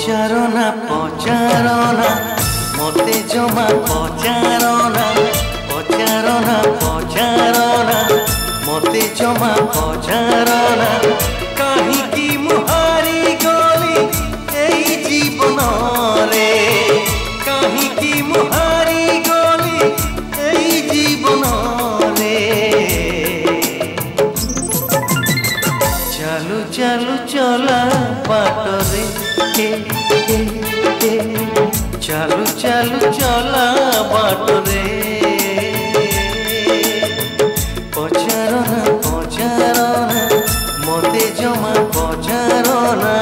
पचारना पचारना मते जमा पचारना पचारना पचारना मते जमा पचारना कहीं मुहारी गली एई जीवन रे कहीं मुहारी गली एई जीवन रे चालू चालू चला बाट रे चालू चालू चला बाट रे पचारना पचारना मते जमा पचारना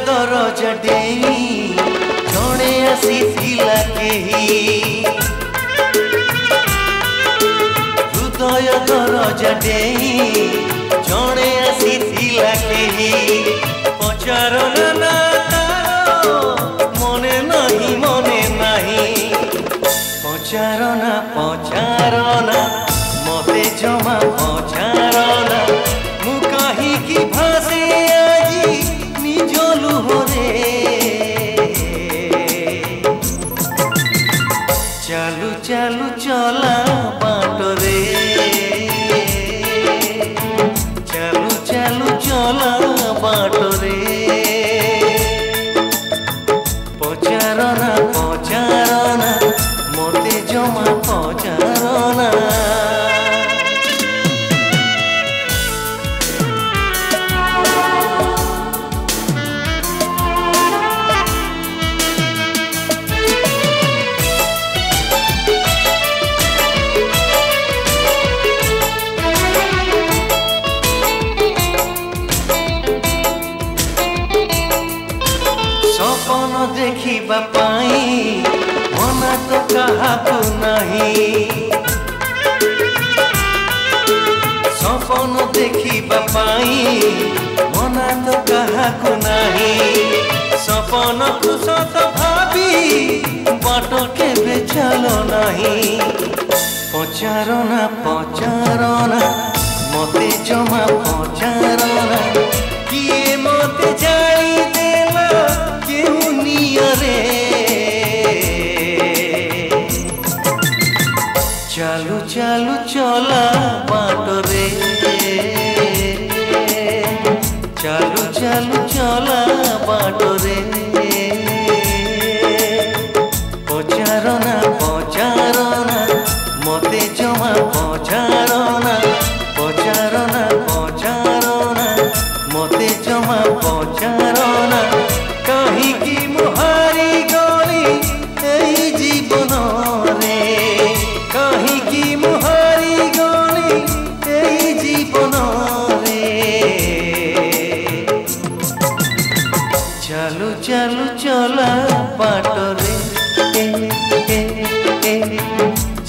दरजा डेई जड़े आसीथिला केही हृदय दरजा डेई जड़े आसीथिला केही पचारना ना तारो मने नहीं पचारना पचारना मते जमा पचारना मु कहीं की भासे आजी निजलु होरे चालू चालू चला बाट रे चालू चालू चला बाट रे पचारना पचारना मते जमा पचारना सपन देखिबा पाई मना तो काहाकु नहीं सपन देखिबा पाई मना तो काहाकु नहीं सपन को सत भाबी बाट केबे चलो नहीं पचारना पचारना मते जमा पचारना किए मते जाई देला केहू नियरे चालू चालू चला बाट रे चालू चालू चला बाट रे पचारना पचारना मते जमा पचारना पचारना पचारना मते जमा पचारना कहीं की मुहारी गली एई जीवन रे कहीं की मुहारी गली एई जीवन रे चालू चालू चला बाट रे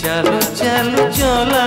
चालू चालू चला